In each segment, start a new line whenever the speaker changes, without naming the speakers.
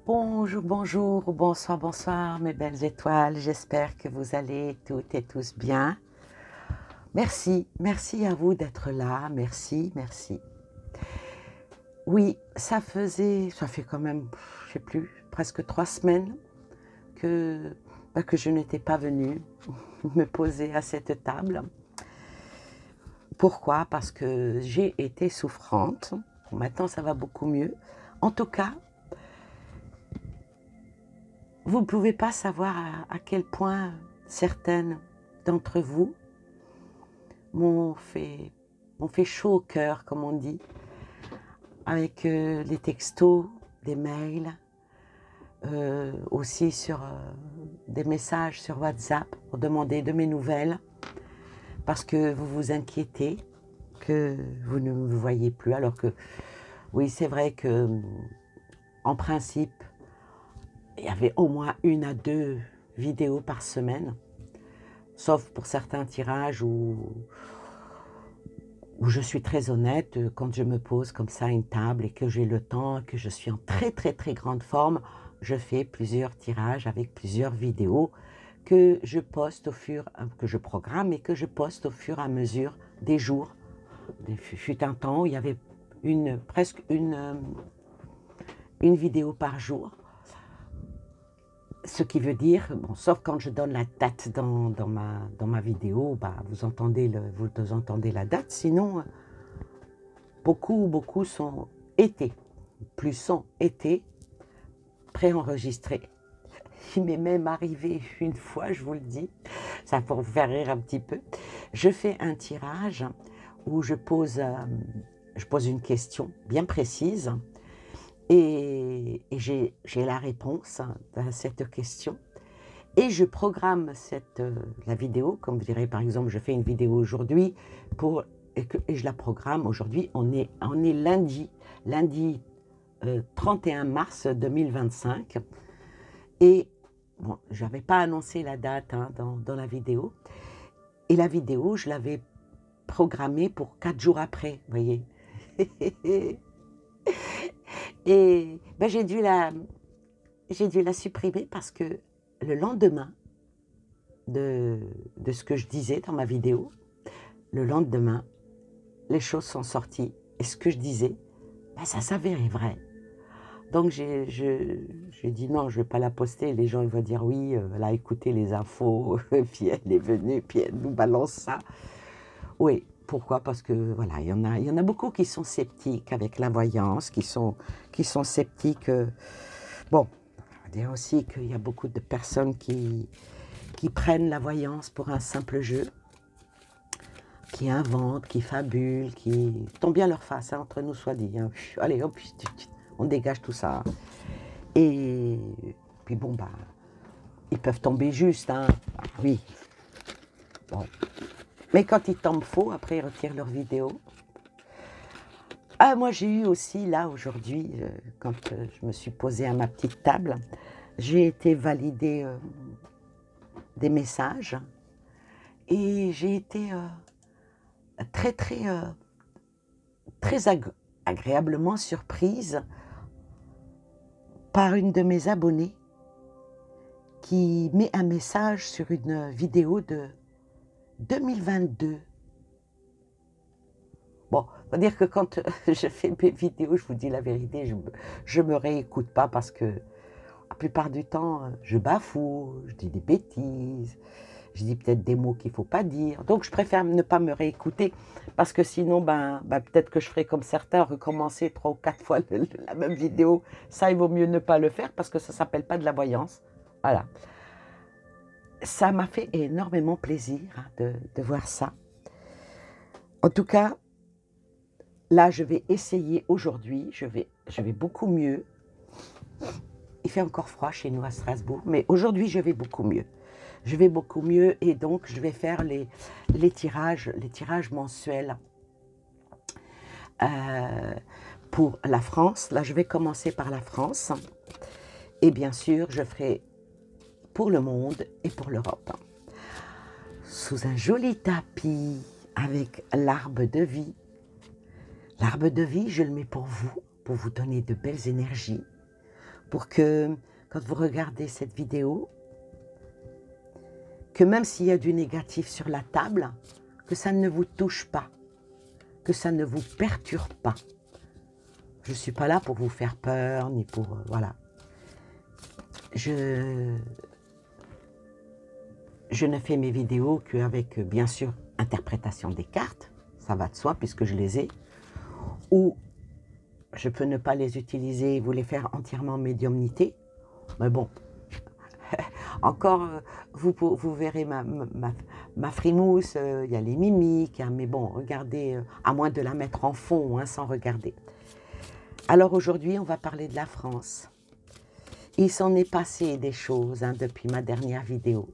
Bonjour, bonjour, ou bonsoir, bonsoir, mes belles étoiles. J'espère que vous allez toutes et tous bien. Merci, merci à vous d'être là. Merci, merci. Oui, ça fait quand même, je sais plus, presque 3 semaines que je n'étais pas venue me poser à cette table. Pourquoi? Parce que j'ai été souffrante. Bon, maintenant, ça va beaucoup mieux. En tout cas, vous ne pouvez pas savoir à quel point certaines d'entre vous m'ont fait chaud au cœur, comme on dit, avec les textos, des mails, aussi sur des messages sur WhatsApp pour demander de mes nouvelles, parce que vous vous inquiétez que vous ne me voyez plus, alors que oui, c'est vrai que en principe, il y avait au moins 1 à 2 vidéos par semaine, sauf pour certains tirages où je suis très honnête, quand je me pose comme ça à une table et que j'ai le temps, que je suis en très très très grande forme, je fais plusieurs tirages avec plusieurs vidéos que je poste que je programme et que je poste au fur et à mesure des jours. Il fut un temps où il y avait presque une vidéo par jour. Ce qui veut dire, bon, sauf quand je donne la date dans ma vidéo, bah, vous entendez la date, sinon beaucoup sont été, plus sont été préenregistrés. Il m'est même arrivé une fois, je vous le dis, ça pour vous faire rire un petit peu, je fais un tirage où je pose une question bien précise et j'ai la réponse à cette question. Et je programme la vidéo, comme vous direz par exemple, je fais une vidéo aujourd'hui et je la programme aujourd'hui. On est lundi 31 mars 2025. Et bon, je n'avais pas annoncé la date dans la vidéo. Et la vidéo, je l'avais programmée pour 4 jours après, vous voyez. Et ben, j'ai dû la supprimer parce que le lendemain de ce que je disais dans ma vidéo, le lendemain, les choses sont sorties. Et ce que je disais, ben, ça s'avérait vrai. Donc j'ai dit non, je ne vais pas la poster. Les gens ils vont dire oui, elle a écouté les infos, puis elle est venue, puis elle nous balance ça. Oui, pourquoi? Parce que voilà, il y en a beaucoup qui sont sceptiques avec la voyance, qui sont sceptiques. Bon, on va dire aussi qu'il y a beaucoup de personnes qui prennent la voyance pour un simple jeu, qui inventent, qui fabulent, qui tombent bien leur face, hein, entre nous soit dit. Hein. Allez, hop, on dégage tout ça. Et puis bon, bah, ils peuvent tomber juste, hein. Oui. Bon. Mais quand ils tombent faux, après ils retirent leurs vidéos. Ah, moi j'ai eu aussi, là, aujourd'hui, quand je me suis posée à ma petite table, j'ai été valider des messages et j'ai été très, très, très agréablement surprise par une de mes abonnées qui met un message sur une vidéo de 2022. Bon, faut dire que quand je fais mes vidéos, je vous dis la vérité, je me réécoute pas parce que la plupart du temps, je bafoue, je dis des bêtises, je dis peut-être des mots qu'il ne faut pas dire. Donc je préfère ne pas me réécouter parce que sinon, peut-être que je ferai comme certains, recommencer 3 ou 4 fois la même vidéo. Ça, il vaut mieux ne pas le faire parce que ça ne s'appelle pas de la voyance. Voilà. Ça m'a fait énormément plaisir de voir ça. En tout cas, là, je vais essayer aujourd'hui, je vais beaucoup mieux. Il fait encore froid chez nous à Strasbourg, mais aujourd'hui, je vais beaucoup mieux. Je vais beaucoup mieux et donc je vais faire les tirages mensuels pour la France. Là, je vais commencer par la France et bien sûr, je ferai pour le monde et pour l'Europe. Sous un joli tapis avec l'arbre de vie. L'arbre de vie, je le mets pour vous donner de belles énergies, pour que, quand vous regardez cette vidéo, que même s'il y a du négatif sur la table, que ça ne vous touche pas, que ça ne vous perturbe pas. Je ne suis pas là pour vous faire peur, ni pour... voilà. Je ne fais mes vidéos qu'avec, bien sûr, interprétation des cartes, ça va de soi puisque je les ai, ou je peux ne pas les utiliser et vous les faire entièrement médiumnité, mais bon, encore, vous verrez ma frimousse, il y a les mimiques, hein, mais bon, regardez, à moins de la mettre en fond, hein, sans regarder. Alors aujourd'hui, on va parler de la France. Il s'en est passé des choses hein, depuis ma dernière vidéo.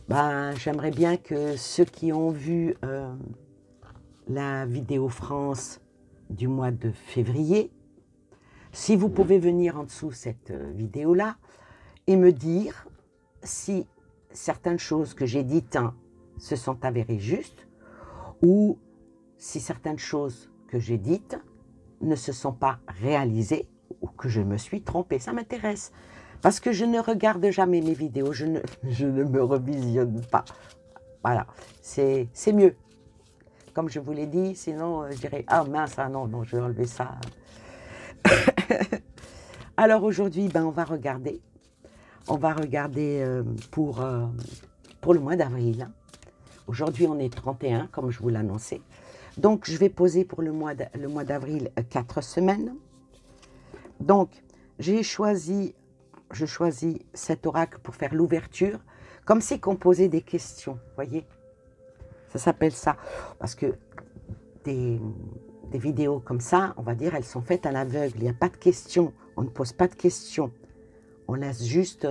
Ben, j'aimerais bien que ceux qui ont vu la vidéo France du mois de février, si vous pouvez venir en dessous cette vidéo-là et me dire si certaines choses que j'ai dites hein, se sont avérées justes ou si certaines choses que j'ai dites ne se sont pas réalisées ou que je me suis trompée. Ça m'intéresse. Parce que je ne regarde jamais mes vidéos, je ne me revisionne pas. Voilà, c'est mieux. Comme je vous l'ai dit, sinon je dirais, ah mince, ah non, je vais enlever ça. Alors aujourd'hui, ben, on va regarder. On va regarder pour le mois d'avril. Aujourd'hui, on est 31, comme je vous l'annonçais. Donc, je vais poser pour le mois d'avril 4 semaines. Donc, je choisis cet oracle pour faire l'ouverture, comme si on posait des questions, voyez. Ça s'appelle ça. Parce que des vidéos comme ça, on va dire, elles sont faites à l'aveugle. Il n'y a pas de questions. On ne pose pas de questions. On laisse juste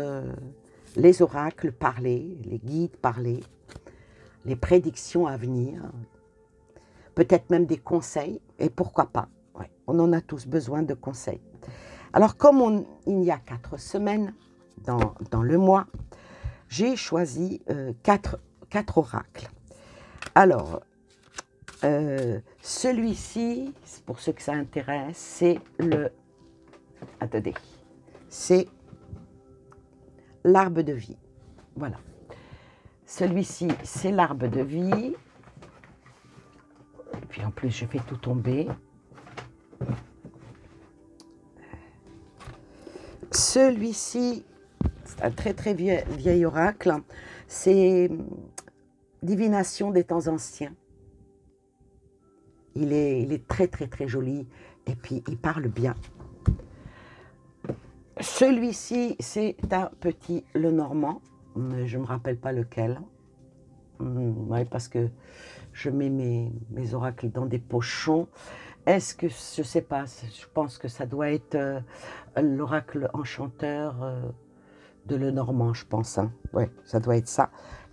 les oracles parler, les guides parler, les prédictions à venir, peut-être même des conseils, et pourquoi pas. Ouais, on en a tous besoin de conseils. Alors, comme il y a 4 semaines dans le mois, j'ai choisi 4 oracles. Alors, celui-ci, pour ceux que ça intéresse, c'est le... Attendez. C'est l'arbre de vie. Voilà. Celui-ci, c'est l'arbre de vie. Et puis en plus, je fais tout tomber. Celui-ci, c'est un très vieil oracle. C'est Divination des temps anciens. Il est très joli. Et puis, il parle bien. Celui-ci, c'est un petit Lenormand. Mais je ne me rappelle pas lequel. Ouais, parce que je mets mes oracles dans des pochons. Est-ce que, je ne sais pas, je pense que ça doit être l'oracle enchanteur de Lenormand, je pense. Hein. Oui, ça doit être ça.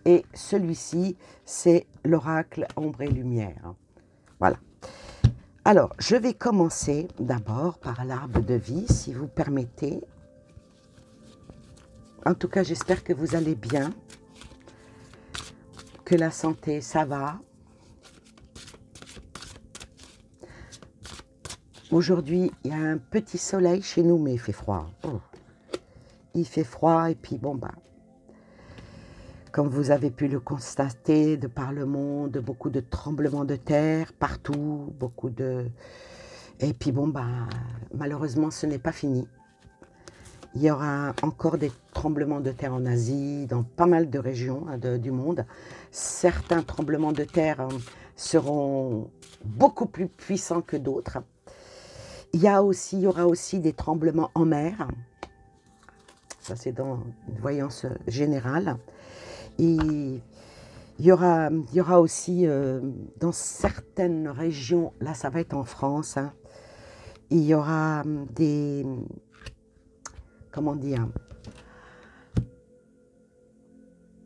Et celui-ci, c'est l'oracle ombre et lumière. Voilà. Alors, je vais commencer d'abord par l'arbre de vie, si vous permettez. En tout cas, j'espère que vous allez bien, que la santé, ça va. Aujourd'hui, il y a un petit soleil chez nous, mais il fait froid. Oh. Il fait froid et puis bon, bah, comme vous avez pu le constater de par le monde, beaucoup de tremblements de terre partout, beaucoup de... Et puis bon, bah, malheureusement, ce n'est pas fini. Il y aura encore des tremblements de terre en Asie, dans pas mal de régions du monde. Certains tremblements de terre seront beaucoup plus puissants que d'autres. Il y aura aussi des tremblements en mer. Ça, c'est dans une voyance générale. Et il y aura aussi, dans certaines régions, là, ça va être en France, hein, il y aura des... Comment dire,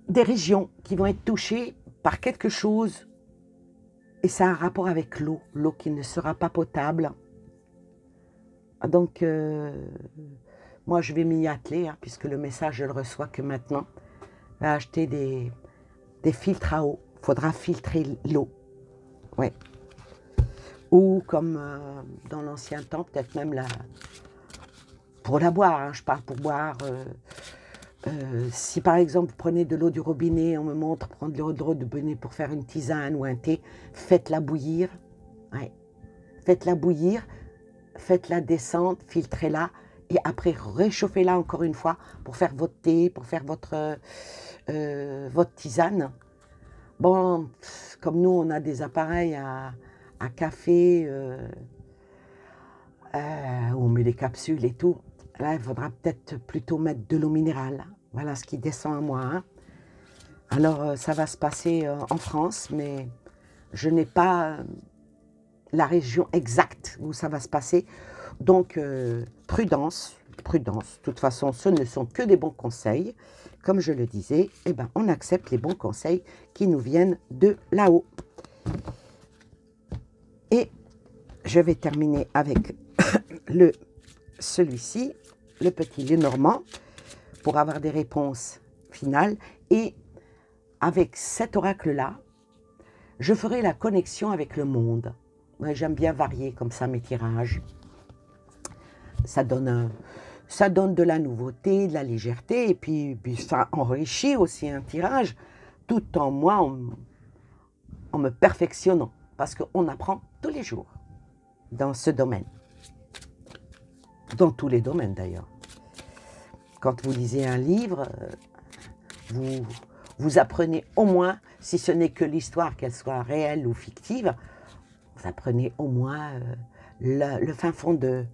des régions qui vont être touchées par quelque chose et ça a un rapport avec l'eau qui ne sera pas potable. Donc, moi, je vais m'y atteler, hein, puisque le message, je le reçois que maintenant. Je vais acheter des filtres à eau. Il faudra filtrer l'eau. Ouais. Ou comme dans l'ancien temps, peut-être même pour la boire, hein, je parle pour boire. Si par exemple vous prenez de l'eau du robinet, on me montre prendre de l'eau du robinet pour faire une tisane ou un thé, faites-la bouillir. Ouais. Faites-la bouillir, faites-la descendre, filtrez-la et après réchauffez-la encore une fois pour faire votre thé, pour faire votre tisane. Bon, comme nous on a des appareils à café, où on met les capsules et tout, là il faudra peut-être plutôt mettre de l'eau minérale. Voilà ce qui descend à moi. Hein. Alors ça va se passer en France, mais je n'ai pas la région exacte où ça va se passer. Donc, prudence, prudence. De toute façon, ce ne sont que des bons conseils. Comme je le disais, eh ben, on accepte les bons conseils qui nous viennent de là-haut. Et je vais terminer avec celui-ci, le petit Lenormand, pour avoir des réponses finales. Et avec cet oracle-là, je ferai la connexion avec le monde. Ouais, j'aime bien varier comme ça mes tirages. Ça donne de la nouveauté, de la légèreté, et puis ça enrichit aussi un tirage, tout en moi, en me perfectionnant, parce qu'on apprend tous les jours dans ce domaine. Dans tous les domaines d'ailleurs. Quand vous lisez un livre, vous apprenez au moins, si ce n'est que l'histoire, qu'elle soit réelle ou fictive, vous apprenez au moins le fin fond de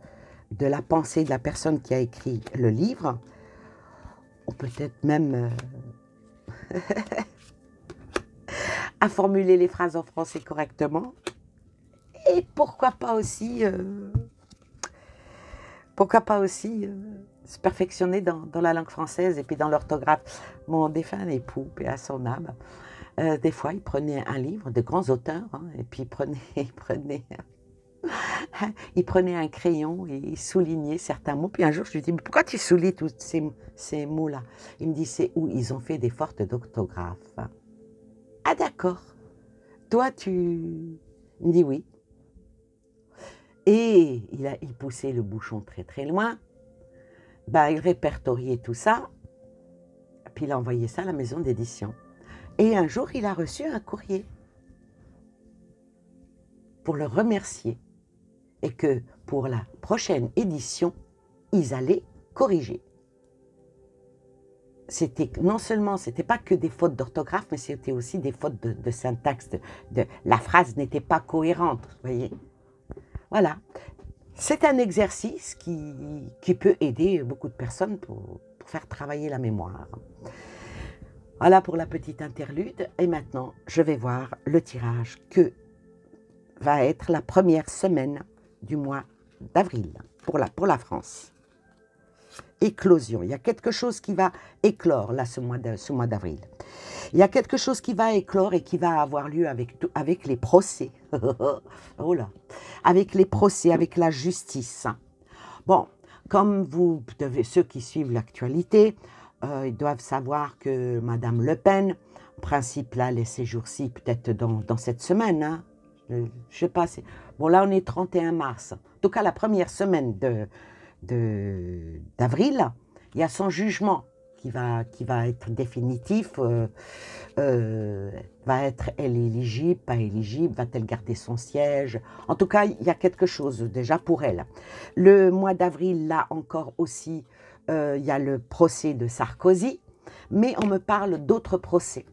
la pensée de la personne qui a écrit le livre, ou peut-être même à formuler les phrases en français correctement, et pourquoi pas aussi se perfectionner dans la langue française et puis dans l'orthographe. Mon défunt époux, paix à son âme, des fois il prenait un livre de grands auteurs, hein, et puis il prenait un crayon et il soulignait certains mots. Puis un jour, je lui dis, mais pourquoi tu soulignes tous ces mots-là? Il me dit, c'est où ils ont fait des fautes d'orthographe. Ah d'accord. Toi, il me dit oui. Et il poussait le bouchon très très loin. Ben, il répertoriait tout ça. Puis il a envoyé ça à la maison d'édition. Et un jour, il a reçu un courrier pour le remercier. Et que pour la prochaine édition, ils allaient corriger. C'était non seulement, c'était pas que des fautes d'orthographe, mais c'était aussi des fautes de syntaxe. La phrase n'était pas cohérente, vous voyez. Voilà. C'est un exercice qui peut aider beaucoup de personnes pour faire travailler la mémoire. Voilà pour la petite interlude. Et maintenant, je vais voir le tirage que va être la première semaine du mois d'avril pour la France. Éclosion. Il y a quelque chose qui va éclore là ce mois d'avril. Il y a quelque chose qui va éclore et qui va avoir lieu avec les procès. Oh là. Avec les procès, avec la justice. Bon, comme ceux qui suivent l'actualité, ils doivent savoir que Madame Le Pen, en principe là, ces jours-ci, peut-être dans cette semaine, hein, je ne sais pas, bon là on est 31 mars, en tout cas la première semaine d'avril, il y a son jugement qui va être définitif, va être elle éligible, pas éligible, va-t-elle garder son siège, en tout cas il y a quelque chose déjà pour elle. Le mois d'avril, là encore aussi, il y a le procès de Sarkozy, mais on me parle d'autres procès.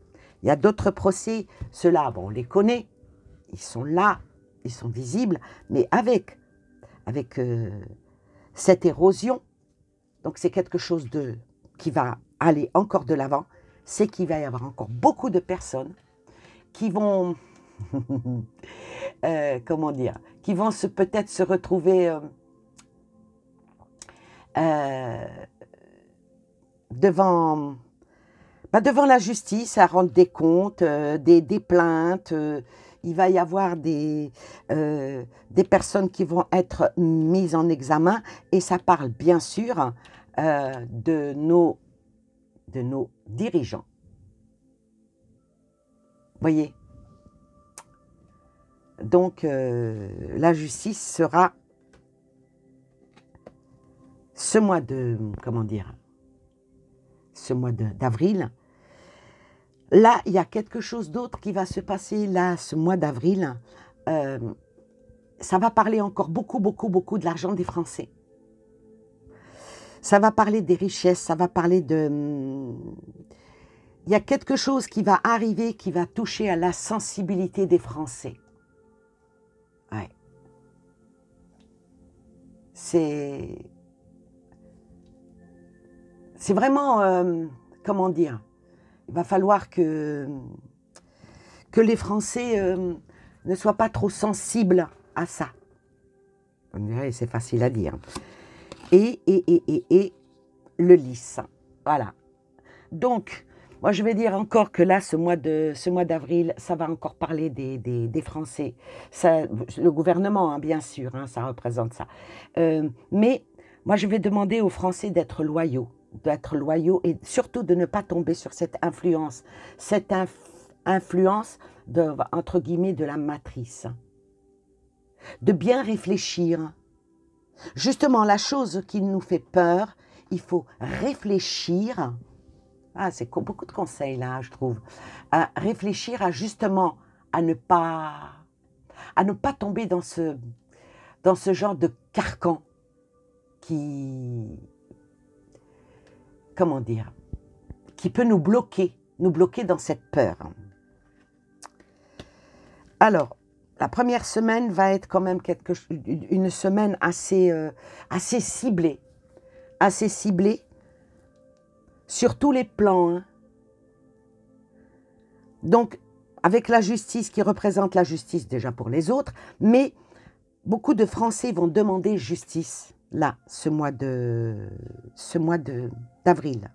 Il y a d'autres procès, ceux-là, bon, on les connaît, ils sont là, ils sont visibles, mais avec cette érosion, donc c'est quelque chose qui va aller encore de l'avant, c'est qu'il va y avoir encore beaucoup de personnes qui vont, comment dire, qui vont peut-être se retrouver devant la justice à rendre des comptes, des plaintes. Il va y avoir des personnes qui vont être mises en examen, et ça parle bien sûr de nos dirigeants. Voyez. Donc la justice sera ce mois de, comment dire, ce mois d'avril, là, il y a quelque chose d'autre qui va se passer là, ce mois d'avril. Ça va parler encore beaucoup de l'argent des Français. Ça va parler des richesses, ça va parler de... Il y a quelque chose qui va arriver, qui va toucher à la sensibilité des Français. Ouais. C'est vraiment, comment dire, il va falloir que les Français ne soient pas trop sensibles à ça. On dirait, c'est facile à dire. Et le lys. Voilà. Donc, moi, je vais dire encore que là, ce mois d'avril, ça va encore parler des Français. Ça, le gouvernement, hein, bien sûr, hein, ça représente ça. Mais moi, je vais demander aux Français d'être loyaux et surtout de ne pas tomber sur cette influence de, entre guillemets, de la matrice. De bien réfléchir. Justement, la chose qui nous fait peur, il faut réfléchir. Ah, c'est beaucoup de conseils là, je trouve. À réfléchir à justement à ne pas tomber dans ce genre de carcan qui, comment dire, qui peut nous bloquer dans cette peur. Alors, la première semaine va être quand même une semaine assez ciblée. Assez ciblée sur tous les plans. Hein. Donc, avec la justice qui représente la justice déjà pour les autres, mais beaucoup de Français vont demander justice, là, ce mois d'avril.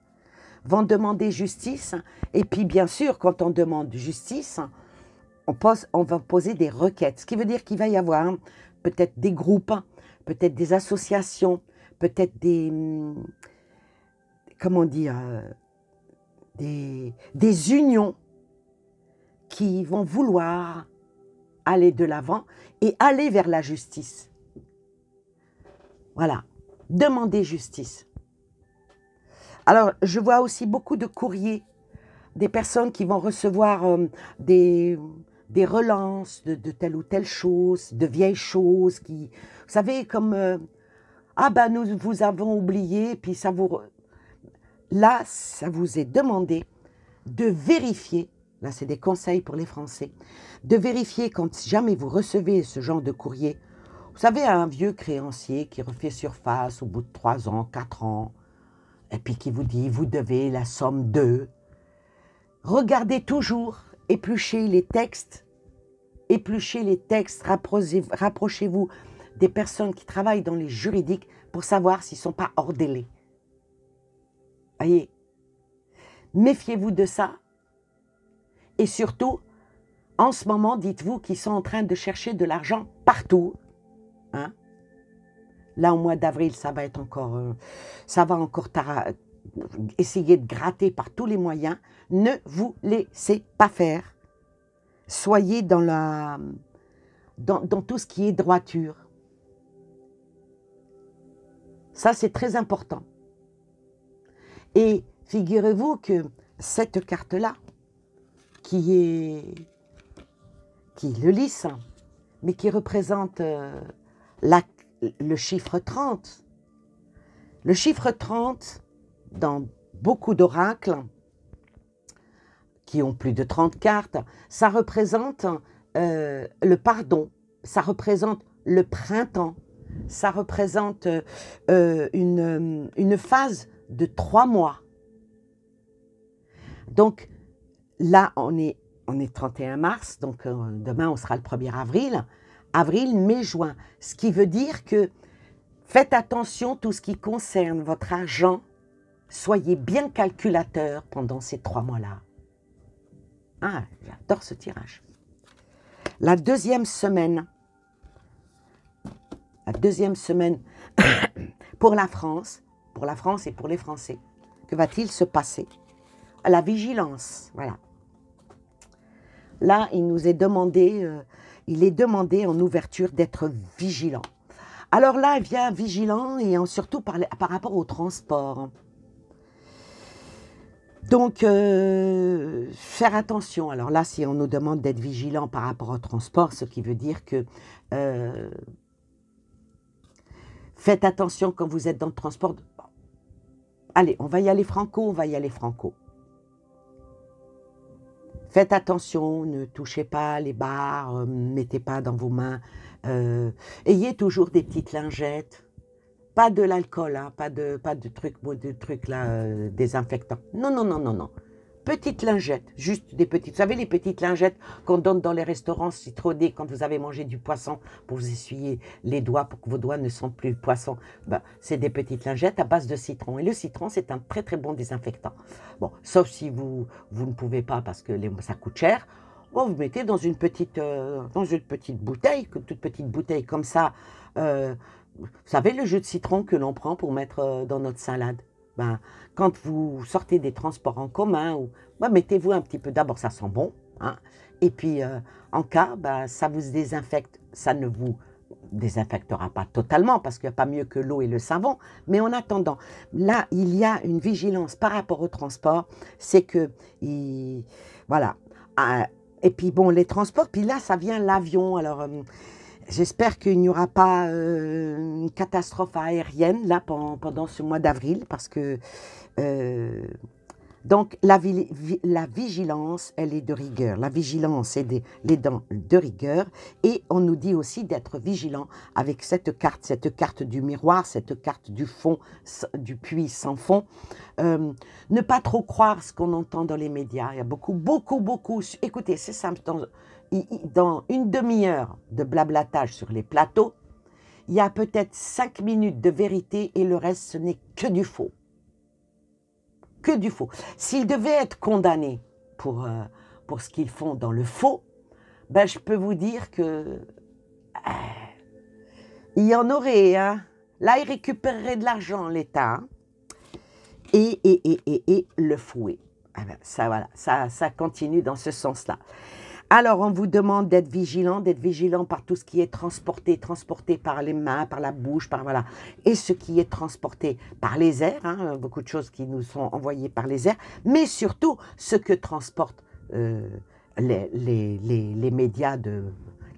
Vont demander justice, et puis bien sûr, quand on demande justice, on va poser des requêtes, ce qui veut dire qu'il va y avoir peut-être des groupes, peut-être des associations, peut-être des, comment dire, des unions qui vont vouloir aller de l'avant et aller vers la justice. Voilà, demander justice. Alors, je vois aussi beaucoup de courriers, des personnes qui vont recevoir des relances de telle ou telle chose, de vieilles choses qui, vous savez, comme ah ben nous vous avons oublié, puis ça vous, là ça vous est demandé de vérifier, là c'est des conseils pour les Français, de vérifier quand jamais vous recevez ce genre de courrier, vous savez un vieux créancier qui refait surface au bout de 3 ans, 4 ans, et puis qui vous dit vous devez la somme de, regardez toujours, épluchez les textes, rapprochez-vous des personnes qui travaillent dans les juridiques pour savoir s'ils ne sont pas hors délai. Voyez, méfiez-vous de ça. Et surtout, en ce moment, dites-vous qu'ils sont en train de chercher de l'argent partout. Hein? Là, au mois d'avril, ça va encore essayer de gratter par tous les moyens. Ne vous laissez pas faire. Soyez dans tout ce qui est droiture. Ça, c'est très important. Et figurez-vous que cette carte-là, qui est le lys, mais qui représente le chiffre 30. Le chiffre 30, dans beaucoup d'oracles, qui ont plus de 30 cartes, ça représente le pardon, ça représente le printemps, ça représente une phase de 3 mois. Donc là, on est 31 mars, donc demain on sera le 1er avril, avril, mai, juin. Ce qui veut dire que faites attention tout ce qui concerne votre argent, soyez bien calculateur pendant ces 3 mois-là. Ah, j'adore ce tirage. La deuxième semaine pour la France et pour les Français, que va-t-il se passer? La vigilance, voilà. Là, il est demandé en ouverture d'être vigilant. Alors là, bien vigilant et surtout par rapport au transport. Donc, faire attention. Alors là, si on nous demande d'être vigilant par rapport au transport, ce qui veut dire que euh, faites attention quand vous êtes dans le transport. Allez, on va y aller franco, on va y aller franco. Faites attention, ne touchez pas les barres, mettez pas dans vos mains. Ayez toujours des petites lingettes. Pas de l'alcool, hein, pas de trucs là, désinfectants. Non, non, non, non, non. Petites lingettes, juste des petites. Vous savez, les petites lingettes qu'on donne dans les restaurants citronnées quand vous avez mangé du poisson pour vous essuyer les doigts, pour que vos doigts ne sentent plus le poisson. Ben, c'est des petites lingettes à base de citron. Et le citron, c'est un très très bon désinfectant. Bon, sauf si vous ne pouvez pas parce que ça coûte cher. Bon, vous mettez dans une petite bouteille, toute petite bouteille comme ça. Vous savez, le jus de citron que l'on prend pour mettre dans notre salade. Ben, quand vous sortez des transports en commun, ben, mettez-vous un petit peu. D'abord, ça sent bon. Hein, et puis, en cas, ben, ça vous désinfecte. Ça ne vous désinfectera pas totalement parce qu'il n'y a pas mieux que l'eau et le savon. Mais en attendant, là, il y a une vigilance par rapport au transport. C'est que, voilà. Et puis, bon, les transports, puis là, ça vient l'avion. Alors, j'espère qu'il n'y aura pas une catastrophe aérienne là pendant ce mois d'avril parce que donc la vigilance, elle est de rigueur. La vigilance, elle est de rigueur et on nous dit aussi d'être vigilant avec cette carte du miroir, cette carte du fond, du puits sans fond. Ne pas trop croire ce qu'on entend dans les médias. Il y a beaucoup. Écoutez, c'est simple. Dans une demi-heure de blablatage sur les plateaux, il y a peut-être 5 minutes de vérité et le reste, ce n'est que du faux. Que du faux. S'ils devaient être condamnés pour ce qu'ils font dans le faux, ben, je peux vous dire que il y en aurait. Hein. Là, ils récupéreraient de l'argent, l'État. Hein. Et le fouet. Ah ben, ça, voilà, ça continue dans ce sens-là. Alors, on vous demande d'être vigilant par tout ce qui est transporté par les mains, par la bouche, voilà. Et ce qui est transporté par les airs, hein, beaucoup de choses qui nous sont envoyées par les airs, mais surtout ce que transportent les médias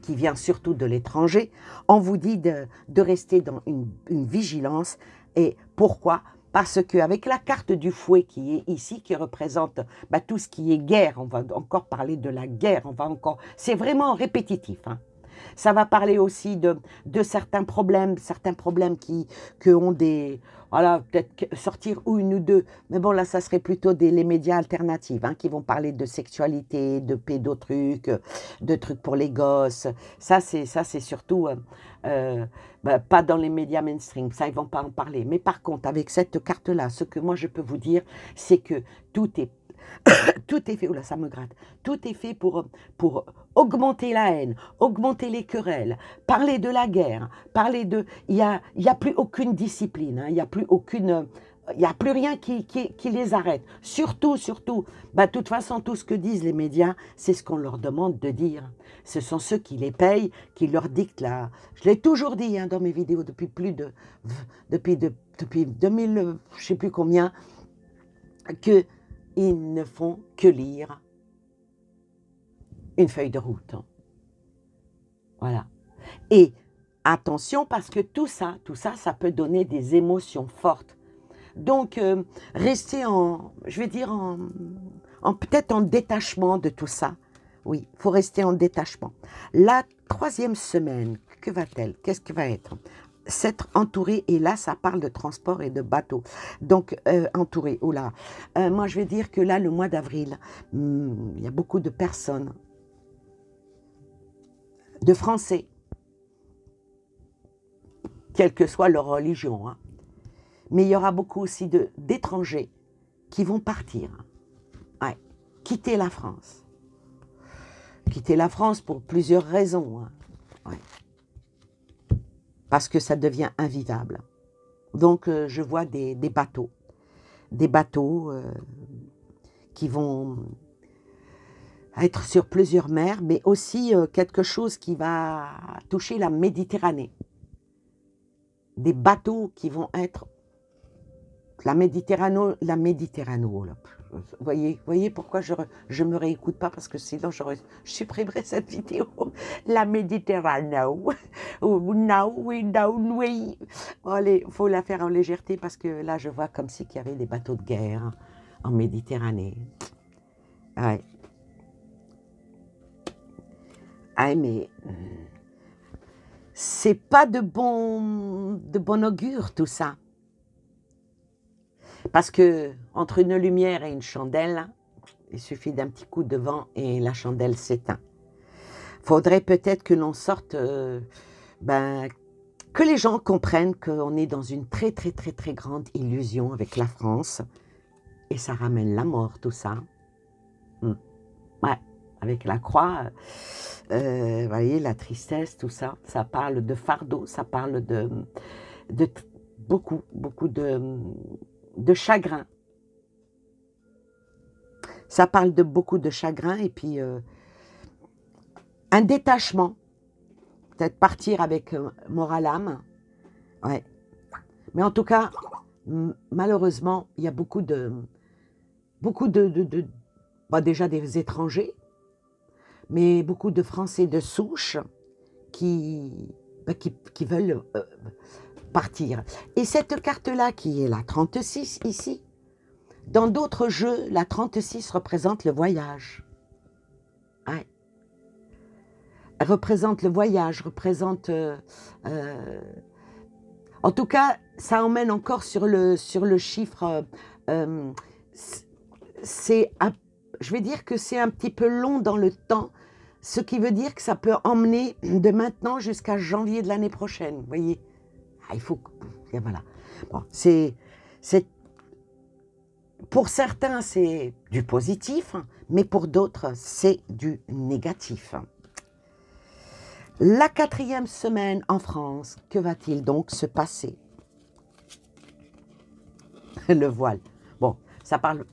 qui viennent surtout de l'étranger. On vous dit de rester dans une vigilance. Et pourquoi ? Parce qu'avec la carte du fouet qui est ici, qui représente tout ce qui est guerre, on va encore parler de la guerre, c'est vraiment répétitif. Hein. Ça va parler aussi de certains problèmes qui ont des... Voilà, peut-être sortir une ou deux, mais bon, là, ça serait plutôt les médias alternatifs, hein, qui vont parler de sexualité, de pédotrucs, de trucs pour les gosses. Ça, c'est surtout... pas dans les médias mainstream, ça ils vont pas en parler. Mais par contre, avec cette carte-là, ce que moi je peux vous dire, c'est que tout est fait, oula, ça me gratte, tout est fait pour augmenter la haine, augmenter les querelles, parler de la guerre, il y a plus aucune discipline, hein, il y a plus rien qui les arrête. Surtout, de toute façon, tout ce que disent les médias, c'est ce qu'on leur demande de dire. Ce sont ceux qui les payent, qui leur dictent là. Je l'ai toujours dit hein, dans mes vidéos depuis depuis 2000, je sais plus combien, que ils ne font que lire une feuille de route. Hein. Voilà. Et attention parce que tout ça, ça peut donner des émotions fortes. Donc, restez peut-être en détachement de tout ça. Oui, il faut rester en détachement. La 3e semaine, que va-t-elle? Qu'est-ce qui va être? S'être entouré, et là, ça parle de transport et de bateau. Donc, entouré, oula. Moi, je vais dire que là, le mois d'avril, il y a beaucoup de personnes, de Français, quelle que soit leur religion, hein, mais il y aura beaucoup aussi d'étrangers qui vont partir, ouais, quitter la France. Quitter la France pour plusieurs raisons. Hein. Ouais. Parce que ça devient invivable. Donc, je vois des bateaux. Des bateaux qui vont être sur plusieurs mers, mais aussi quelque chose qui va toucher la Méditerranée. des bateaux qui vont être la Méditerranée, oh là, voyez pourquoi je me réécoute pas, parce que sinon je supprimerai cette vidéo. La Méditerranée, oh, now we down we. Bon, allez, faut la faire en légèreté, parce que là je vois comme si qu'il y avait des bateaux de guerre en Méditerranée. Ouais. Ah, mais c'est pas de bon augure tout ça. Parce que entre une lumière et une chandelle, il suffit d'un petit coup de vent et la chandelle s'éteint. Faudrait peut-être que l'on sorte, que les gens comprennent qu'on est dans une très très très très grande illusion avec la France, et ça ramène la mort tout ça. Ouais, avec la croix, vous voyez, la tristesse, tout ça, ça parle de fardeau, ça parle de beaucoup de chagrin. Ça parle de beaucoup de chagrin, et puis un détachement. Peut-être partir avec moral âme. Ouais. Mais en tout cas, malheureusement, il y a beaucoup de déjà des étrangers, mais beaucoup de Français de souche qui veulent partir. Et cette carte-là, qui est la 36 ici, dans d'autres jeux, la 36 représente le voyage. Ouais. Elle représente le voyage, représente... en tout cas, ça emmène encore sur le chiffre... je vais dire que c'est un petit peu long dans le temps, ce qui veut dire que ça peut emmener de maintenant jusqu'à janvier de l'année prochaine. Vous voyez, il faut... Voilà. Bon, pour certains, c'est du positif, mais pour d'autres, c'est du négatif. La 4e semaine en France, que va-t-il donc se passer? Le voile. Bon, ça parle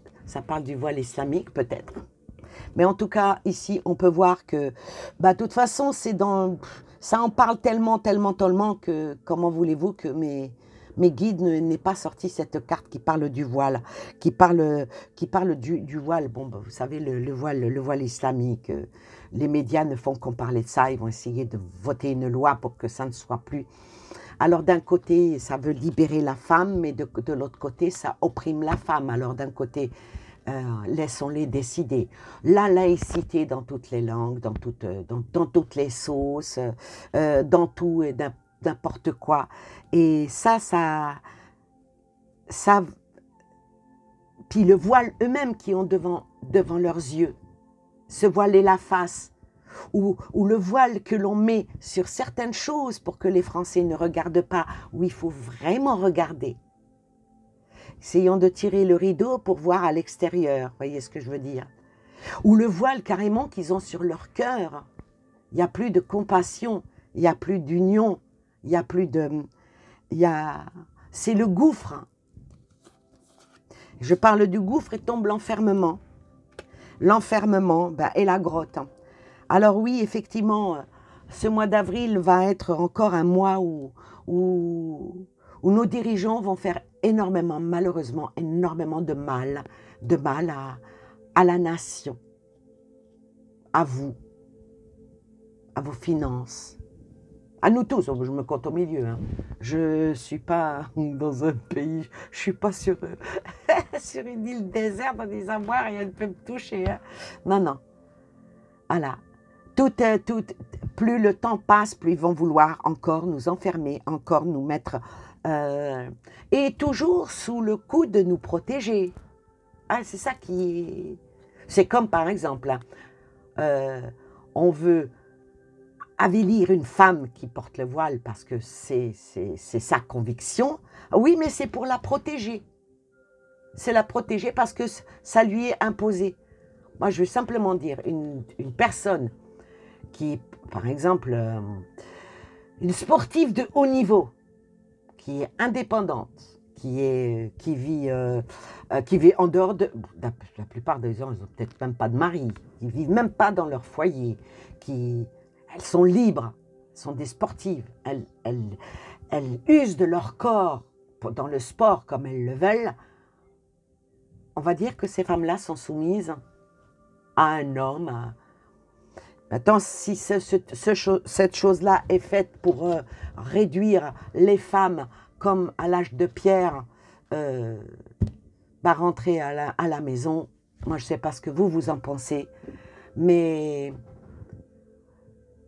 du voile islamique peut-être. Mais en tout cas, ici, on peut voir que, de toute façon, ça en parle tellement que, comment voulez-vous que mes guides n'aient pas sorti cette carte qui parle du voile, qui parle du voile. Bon, vous savez, le voile islamique. Les médias ne font qu'en parler de ça. Ils vont essayer de voter une loi pour que ça ne soit plus. Alors d'un côté, ça veut libérer la femme, mais de l'autre côté, ça opprime la femme. Alors d'un côté, laissons-les décider. La laïcité dans toutes les langues, dans toutes les sauces, dans tout et n'importe quoi. Et ça... Puis le voile eux-mêmes qui ont devant leurs yeux, se voiler la face, ou le voile que l'on met sur certaines choses pour que les Français ne regardent pas, où il faut vraiment regarder. Essayons de tirer le rideau pour voir à l'extérieur, voyez ce que je veux dire. Ou le voile carrément qu'ils ont sur leur cœur. Il n'y a plus de compassion, il n'y a plus d'union, il n'y a plus de... C'est le gouffre. Je parle du gouffre et tombe l'enfermement. L'enfermement et la grotte. Alors oui, effectivement, ce mois d'avril va être encore un mois où nos dirigeants vont faire énormément, malheureusement, énormément de mal à la nation, à vous, à vos finances, à nous tous. Je me compte au milieu. Hein. Je ne suis pas dans un pays, je ne suis pas sur une île déserte en disant moi, rien ne peut me toucher. Hein. Non. Voilà. Plus le temps passe, plus ils vont vouloir encore nous enfermer, encore nous mettre... et toujours sous le coup de nous protéger. Ah, c'est ça qui est... C'est comme par exemple, on veut avilir une femme qui porte le voile parce que c'est sa conviction. Oui, mais c'est pour la protéger. C'est la protéger parce que ça lui est imposé. Moi, je veux simplement dire, une personne qui, par exemple, une sportive de haut niveau, qui est indépendante, qui vit en dehors de... La plupart des gens, ils n'ont peut-être même pas de mari, ils ne vivent même pas dans leur foyer, elles sont libres, elles sont des sportives, elles usent de leur corps dans le sport comme elles le veulent, on va dire que ces femmes-là sont soumises à un homme. Maintenant, si cette chose-là est faite pour réduire les femmes comme à l'âge de pierre, rentrer à la maison, moi je ne sais pas ce que vous en pensez, mais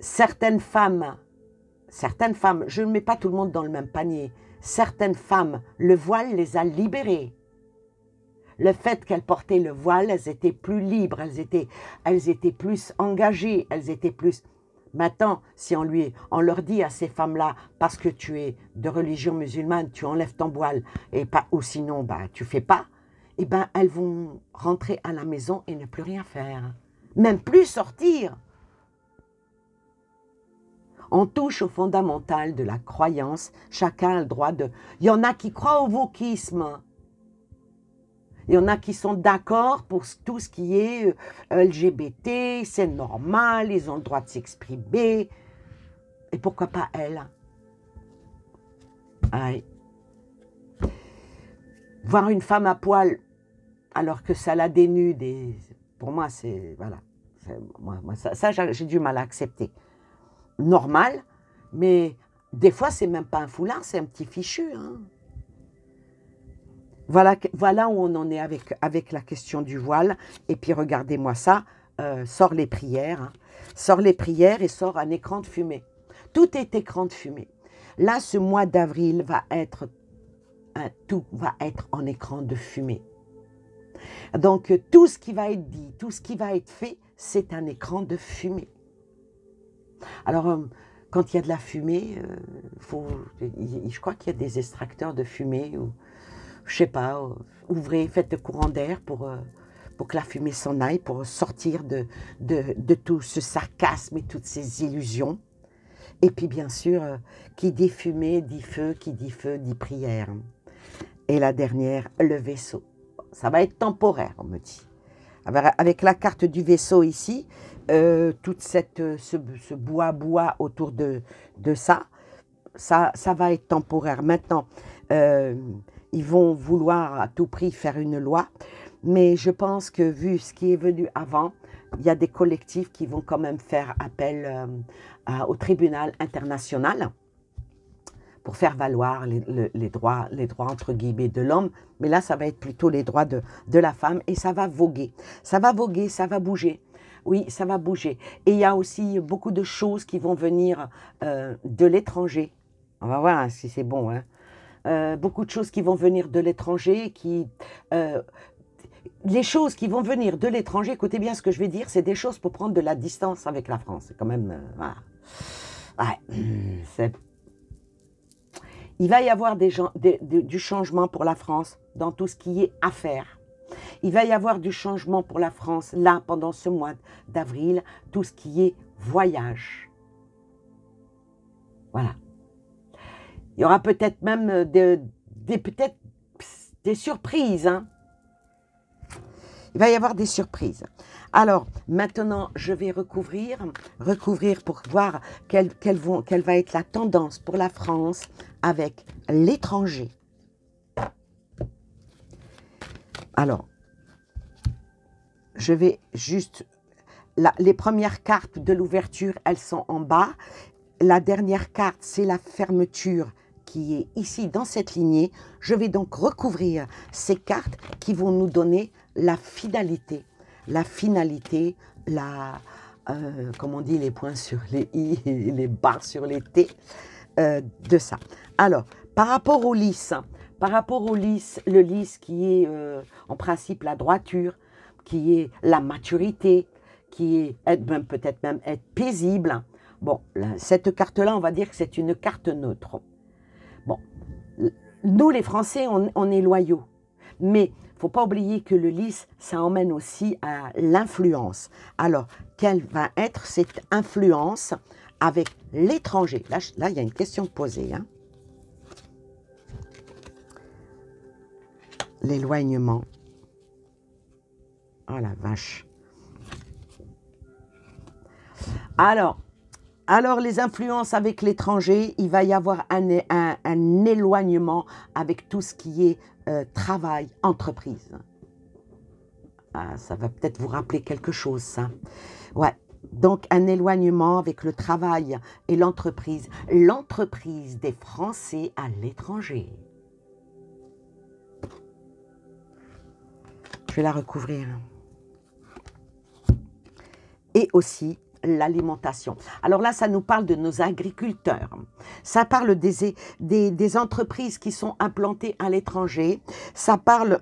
certaines femmes, je ne mets pas tout le monde dans le même panier, certaines femmes, le voile les a libérées. Le fait qu'elles portaient le voile, elles étaient plus libres, elles étaient plus engagées, elles étaient plus... Maintenant, si on leur dit à ces femmes-là, parce que tu es de religion musulmane, tu enlèves ton voile, ou sinon, tu fais pas, elles vont rentrer à la maison et ne plus rien faire. Même plus sortir. On touche au fondamental de la croyance. Chacun a le droit de... Il y en a qui croient au wokisme. Il y en a qui sont d'accord pour tout ce qui est LGBT, c'est normal, ils ont le droit de s'exprimer. Et pourquoi pas elles? Ouais. Voir une femme à poil alors que ça la dénude, pour moi, c'est... Voilà. Ça j'ai du mal à accepter. Normal, mais des fois, c'est même pas un foulard, c'est un petit fichu. Hein. Voilà où on en est avec la question du voile. Et puis, regardez-moi ça, sort les prières. Hein. Sort les prières et sort un écran de fumée. Tout est écran de fumée. Là, ce mois d'avril tout va être en écran de fumée. Donc, tout ce qui va être dit, tout ce qui va être fait, c'est un écran de fumée. Alors, quand il y a de la fumée, je crois qu'il y a des extracteurs de fumée, ou je sais pas, ouvrez, faites le courant d'air pour que la fumée s'en aille, pour sortir de tout ce sarcasme et toutes ces illusions. Et puis, bien sûr, qui dit fumée, dit feu, qui dit feu, dit prière. Et la dernière, le vaisseau. Ça va être temporaire, on me dit. Avec la carte du vaisseau ici, tout ce bois autour de ça va être temporaire. Maintenant, ils vont vouloir à tout prix faire une loi, mais je pense que vu ce qui est venu avant, il y a des collectifs qui vont quand même faire appel au tribunal international pour faire valoir les droits entre guillemets de l'homme, mais là ça va être plutôt les droits de la femme, et ça va voguer, ça va bouger. Oui, ça va bouger. Et il y a aussi beaucoup de choses qui vont venir de l'étranger. On va voir hein, si c'est bon. Hein. Beaucoup de choses qui vont venir de l'étranger. Les choses qui vont venir de l'étranger, écoutez bien ce que je vais dire, c'est des choses pour prendre de la distance avec la France. C'est quand même... voilà. Ouais, il va y avoir du changement pour la France dans tout ce qui est affaires. Il va y avoir du changement pour la France, là, pendant ce mois d'avril, tout ce qui est voyage. Voilà. Il y aura peut-être même des surprises. Hein. Il va y avoir des surprises. Alors, maintenant, je vais recouvrir pour voir quelle va être la tendance pour la France avec l'étranger. Alors, je vais juste... les premières cartes de l'ouverture, elles sont en bas. La dernière carte, c'est la fermeture qui est ici dans cette lignée. Je vais donc recouvrir ces cartes qui vont nous donner la finalité. La finalité, comme on dit, les points sur les i et les barres sur les t de ça. Alors, par rapport au lys, le lys qui est en principe la droiture, qui est la maturité, qui est peut-être même être paisible. Bon, cette carte-là, on va dire que c'est une carte neutre. Bon, nous les Français, on est loyaux, mais il ne faut pas oublier que le lys, ça emmène aussi à l'influence. Alors, quelle va être cette influence avec l'étranger? Là, il y a une question posée. Hein. L'éloignement. Oh la vache. Alors, Alors, les influences avec l'étranger, il va y avoir un éloignement avec tout ce qui est travail, entreprise. Ah, ça va peut-être vous rappeler quelque chose, ça. Ouais. Donc, un éloignement avec le travail et l'entreprise. L'entreprise des Français à l'étranger. Je vais la recouvrir. Et aussi l'alimentation. Alors là, ça nous parle de nos agriculteurs. Ça parle des entreprises qui sont implantées à l'étranger. Ça parle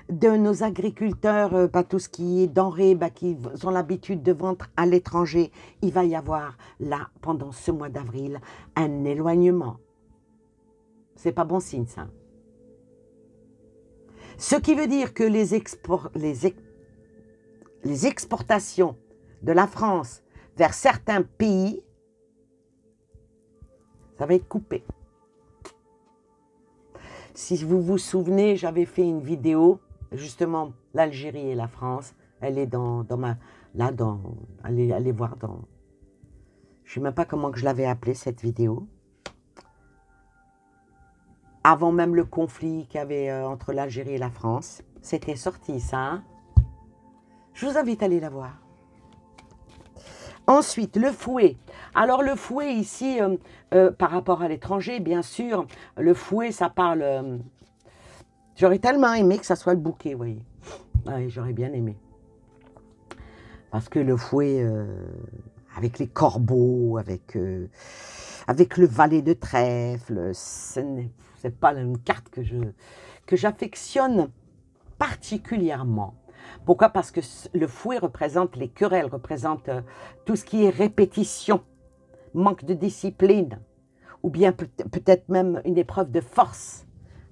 de nos agriculteurs, tout ce qui est denrées, qui ont l'habitude de vendre à l'étranger. Il va y avoir là, pendant ce mois d'avril, un éloignement. C'est pas bon signe, ça. Ce qui veut dire que les exportations de la France vers certains pays, ça va être coupé. Si vous vous souvenez, j'avais fait une vidéo, justement, l'Algérie et la France. Elle est allez voir dans... Je ne sais même pas comment que je l'avais appelée, cette vidéo. Avant même le conflit qu'il y avait entre l'Algérie et la France. C'était sorti, ça. Hein? Je vous invite à aller la voir. Ensuite, le fouet. Alors, le fouet, ici, par rapport à l'étranger, bien sûr, le fouet, ça parle... J'aurais tellement aimé que ça soit le bouquet, vous voyez. Ouais, j'aurais bien aimé. Parce que le fouet, avec les corbeaux, avec le valet de trèfle, c'est pas une carte que j'affectionne particulièrement. Pourquoi? Parce que le fouet représente les querelles, représente tout ce qui est répétition, manque de discipline, ou bien peut-être même une épreuve de force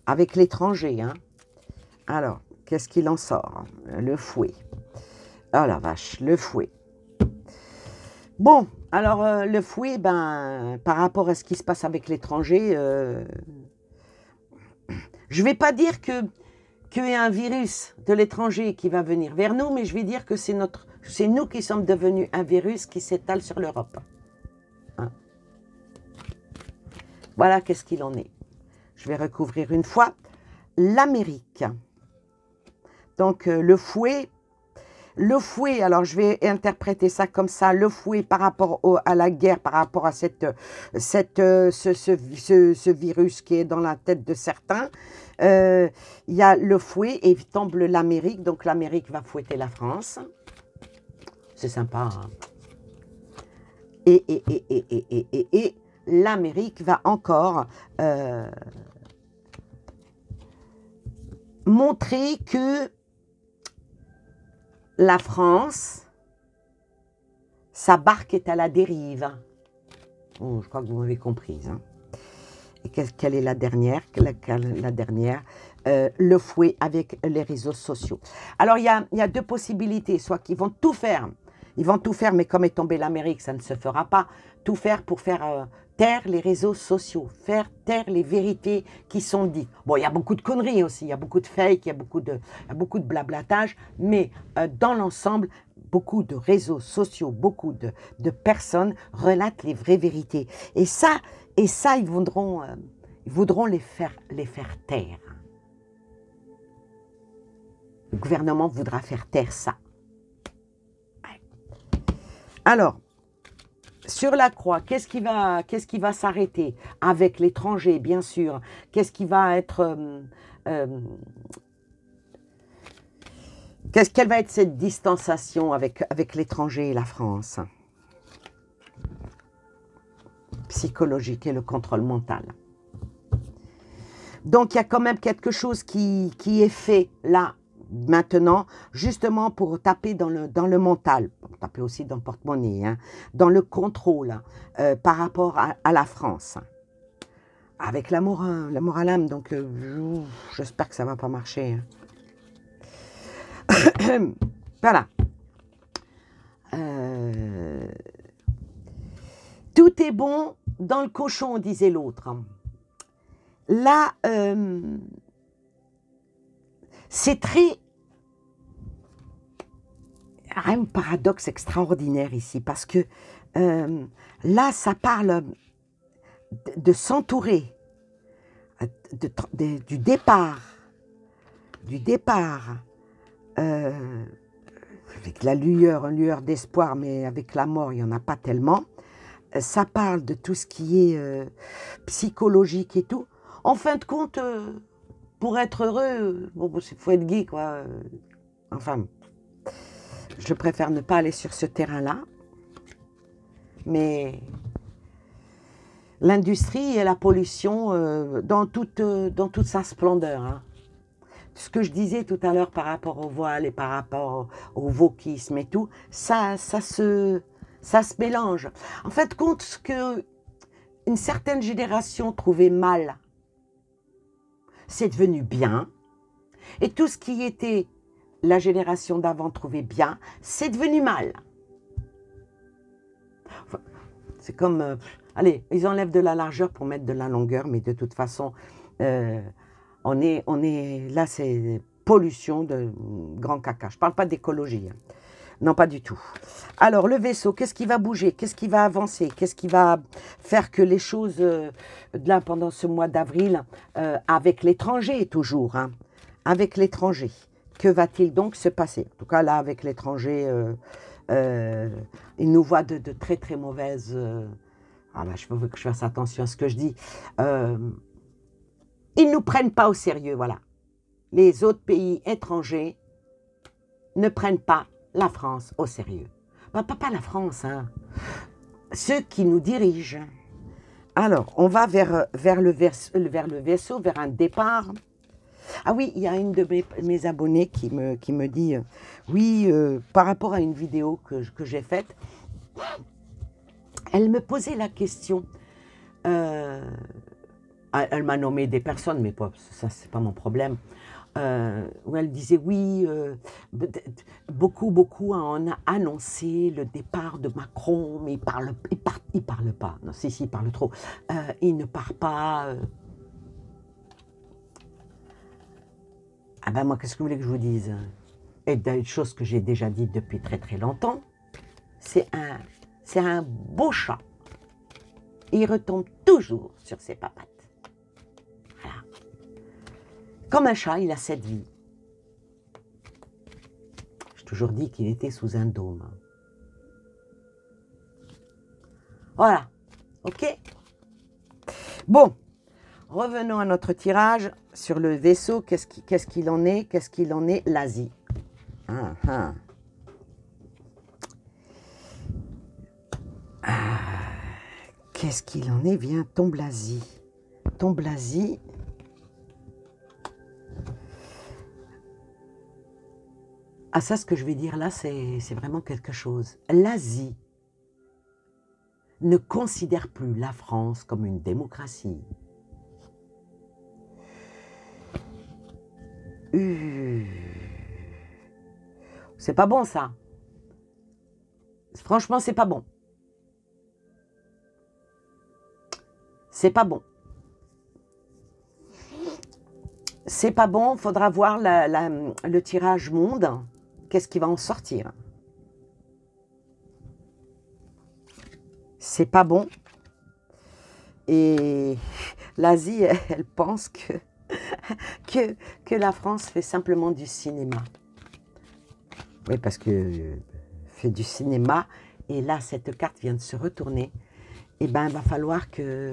avec l'étranger. Hein. Alors, qu'est-ce qu'il en sort? Le fouet. Oh la vache, le fouet. Bon, alors le fouet, par rapport à ce qui se passe avec l'étranger, je ne vais pas dire qu'il y a un virus de l'étranger qui va venir vers nous, mais je vais dire que c'est nous qui sommes devenus un virus qui s'étale sur l'Europe. Hein? Voilà qu'est-ce qu'il en est. Je vais recouvrir une fois l'Amérique. Donc le fouet, alors je vais interpréter ça comme ça, le fouet par rapport à la guerre, par rapport à ce virus qui est dans la tête de certains. Il y a le fouet et tombe l'Amérique, donc l'Amérique va fouetter la France. C'est sympa. Hein? Et l'Amérique va encore montrer que la France, sa barque est à la dérive. Oh, je crois que vous m'avez comprise. Hein. Et quelle est la dernière? La dernière, le fouet avec les réseaux sociaux. Alors, il y a deux possibilités. Soit qu'ils vont tout faire. Ils vont tout faire, mais comme est tombée l'Amérique, ça ne se fera pas. Tout faire pour faire taire les réseaux sociaux, faire taire les vérités qui sont dites. Bon, il y a beaucoup de conneries aussi, il y a beaucoup de fake, il y a beaucoup de blablatage, mais dans l'ensemble, beaucoup de réseaux sociaux, beaucoup de personnes relatent les vraies vérités. Et ça ils voudront les faire taire. Le gouvernement voudra faire taire ça. Alors, sur la croix, qu'est-ce qui va s'arrêter avec l'étranger, bien sûr? Qu'est-ce qui va être... quelle va être cette distanciation avec l'étranger et la France? Psychologique et le contrôle mental. Donc, il y a quand même quelque chose qui est fait là, maintenant, justement pour taper dans le mental, pour taper aussi dans le porte-monnaie, hein, dans le contrôle par rapport à la France. Avec l'amour à l'âme, donc j'espère que ça ne va pas marcher. Hein. Voilà. Tout est bon dans le cochon, disait l'autre. Là, c'est très... un paradoxe extraordinaire ici, parce que là, ça parle de s'entourer du départ, avec la lueur, une lueur d'espoir, mais avec la mort, il n'y en a pas tellement. Ça parle de tout ce qui est psychologique et tout. En fin de compte, pour être heureux, bon, il faut être gay, quoi. Enfin, je préfère ne pas aller sur ce terrain-là. Mais l'industrie et la pollution dans toute sa splendeur. Hein. Ce que je disais tout à l'heure par rapport au voile et par rapport au wokisme et tout, ça se mélange. En fait, compte ce que une certaine génération trouvait mal, c'est devenu bien. Et tout ce qui était la génération d'avant trouvait bien, c'est devenu mal. Enfin, c'est comme... allez, ils enlèvent de la largeur pour mettre de la longueur, mais de toute façon, on est là, c'est pollution de grand caca. Je ne parle pas d'écologie. Hein. Non, pas du tout. Alors, le vaisseau, qu'est-ce qui va bouger? Qu'est-ce qui va avancer? Qu'est-ce qui va faire que les choses, là, pendant ce mois d'avril, avec l'étranger toujours, hein, avec l'étranger, que va-t-il donc se passer? En tout cas, là, avec l'étranger, il nous voit de très, très mauvaises... ah ben, je veux que je fasse attention à ce que je dis. Ils ne nous prennent pas au sérieux, voilà. Les autres pays étrangers ne prennent pas la France au sérieux. Pas la France, hein. Ceux qui nous dirigent. Alors, on va vers le vaisseau, vers un départ. Ah oui, il y a une de mes abonnés qui me dit, oui, par rapport à une vidéo que j'ai faite, elle me posait la question, elle m'a nommé des personnes, mais ça c'est pas mon problème, où elle disait oui, beaucoup ont annoncé le départ de Macron, mais il parle pas, non, si, il parle trop, il ne part pas. Ah ben moi, qu'est-ce que vous voulez que je vous dise? Et une chose que j'ai déjà dit depuis très très longtemps, c'est un beau chat. Il retombe toujours sur ses papates. Voilà. Comme un chat, il a cette vie. J'ai toujours dit qu'il était sous un dôme. Voilà. OK? Bon. Revenons à notre tirage sur le vaisseau. Qu'est-ce qu'il en est? Qu'est-ce qu'il en est? L'Asie. Qu'est-ce qu'il en est? Viens, tombe l'Asie. Tombe l'Asie. Ah ça, ce que je vais dire là, c'est vraiment quelque chose. L'Asie ne considère plus la France comme une démocratie. C'est pas bon ça. Franchement, c'est pas bon. C'est pas bon. C'est pas bon, il faudra voir le tirage monde. Qu'est-ce qui va en sortir? C'est pas bon. Et l'Asie, elle pense que la France fait simplement du cinéma. Oui, parce que fait du cinéma, et là, cette carte vient de se retourner. Eh bien, il va falloir que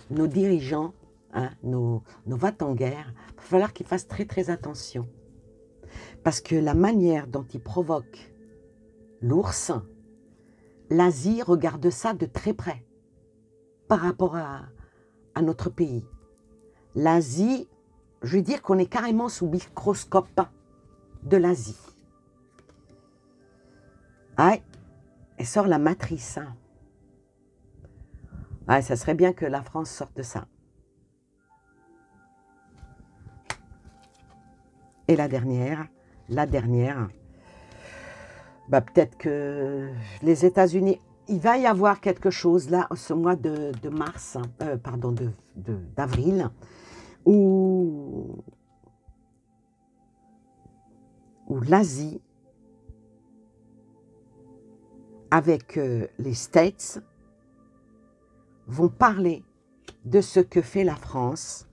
nos dirigeants, hein, nos va-t-en-guerre, il va falloir qu'ils fassent très très attention. Parce que la manière dont ils provoquent l'ours, l'Asie regarde ça de très près par rapport à notre pays. L'Asie, je veux dire qu'on est carrément sous microscope de l'Asie. Ah, elle sort la matrice. Hein. Ah, ça serait bien que la France sorte de ça. Et la dernière, bah, peut-être que les États-Unis, il va y avoir quelque chose là, ce mois de mars, pardon, d'avril, où l'Asie avec les States vont parler de ce que fait la France.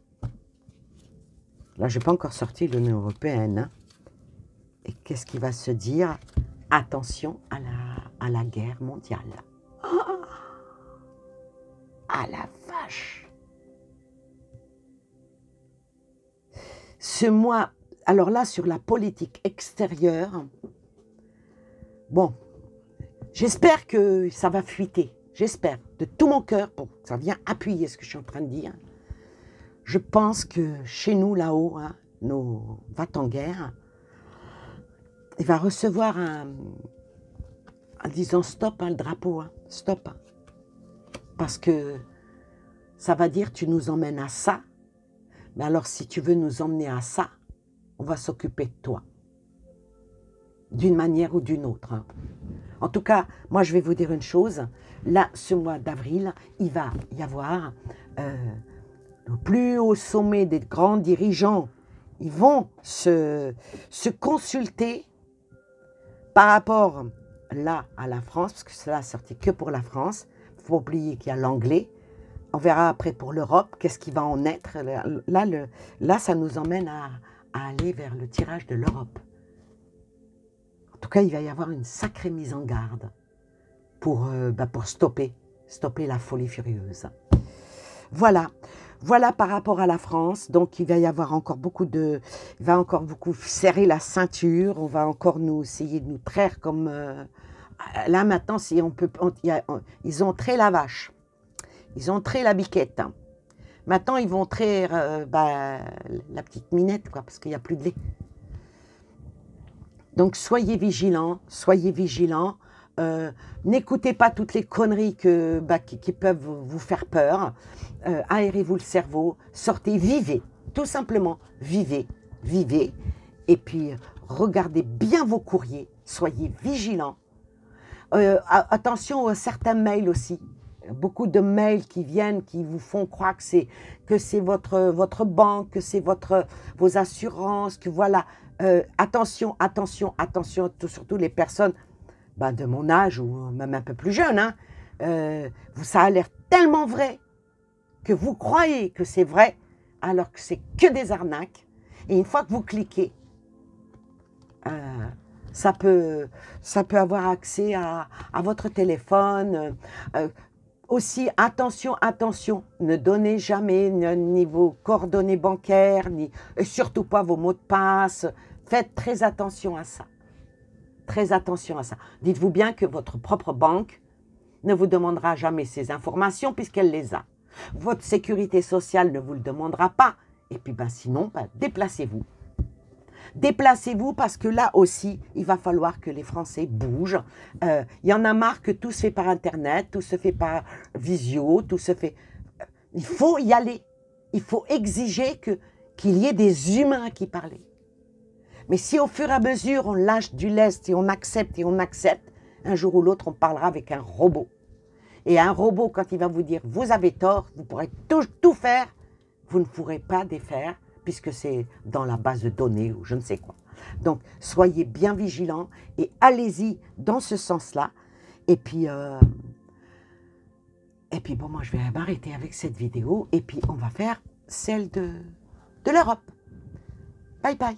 Là, je n'ai pas encore sorti l'Union européenne. Hein. Et qu'est-ce qui va se dire? Attention à la guerre mondiale. Oh, à la vache! Ce mois, alors là, sur la politique extérieure, bon, j'espère que ça va fuiter. J'espère de tout mon cœur, ça vient appuyer ce que je suis en train de dire. Je pense que chez nous, là-haut, hein, nos va-t-en-guerre, il va recevoir en disant stop, hein, le drapeau, hein, stop. Hein. Parce que ça va dire tu nous emmènes à ça, mais alors si tu veux nous emmener à ça, on va s'occuper de toi. D'une manière ou d'une autre. Hein. En tout cas, moi je vais vous dire une chose, là, ce mois d'avril, il va y avoir le plus haut sommet des grands dirigeants, ils vont se consulter par rapport là à la France, parce que cela sorti que pour la France. Il ne faut pas oublier qu'il y a l'anglais. On verra après pour l'Europe, qu'est-ce qui va en être. Là, ça nous emmène à aller vers le tirage de l'Europe. En tout cas, il va y avoir une sacrée mise en garde pour stopper la folie furieuse. Voilà. Voilà par rapport à la France. Donc, il va y avoir encore beaucoup de... Il va encore beaucoup serrer la ceinture. On va encore nous essayer de nous traire comme... là, maintenant, si on peut... ils ont trait la vache. Ils ont trait la biquette. Hein. Maintenant, ils vont traire la petite minette, quoi, parce qu'il n'y a plus de lait. Donc, soyez vigilants. Soyez vigilants. N'écoutez pas toutes les conneries qui peuvent vous faire peur. Aérez-vous le cerveau, sortez, vivez, tout simplement, vivez. Et puis, regardez bien vos courriers, soyez vigilants. Attention à certains mails aussi. Beaucoup de mails qui viennent, qui vous font croire que c'est votre banque, que c'est vos assurances, que voilà. Attention, surtout les personnes de mon âge ou même un peu plus jeune. Hein, ça a l'air tellement vrai que vous croyez que c'est vrai, alors que c'est que des arnaques. Et une fois que vous cliquez, ça peut avoir accès à votre téléphone. Aussi, attention, ne donnez jamais ni vos coordonnées bancaires, et surtout pas vos mots de passe. Faites très attention à ça. Très attention à ça. Dites-vous bien que votre propre banque ne vous demandera jamais ces informations puisqu'elle les a. Votre sécurité sociale ne vous le demandera pas. Et puis sinon, déplacez-vous. Déplacez-vous parce que là aussi, il va falloir que les Français bougent. Il y en a marre que tout se fait par Internet, tout se fait par visio, tout se fait... Il faut y aller. Il faut exiger qu'il y ait des humains qui parlent. Mais si au fur et à mesure, on lâche du lest et on accepte, un jour ou l'autre, on parlera avec un robot. Et un robot, quand il va vous dire « vous avez tort, vous pourrez tout faire », vous ne pourrez pas défaire, puisque c'est dans la base de données ou je ne sais quoi. Donc, soyez bien vigilants et allez-y dans ce sens-là. Et puis bon, moi, je vais m'arrêter avec cette vidéo et puis on va faire celle de l'Europe. Bye bye.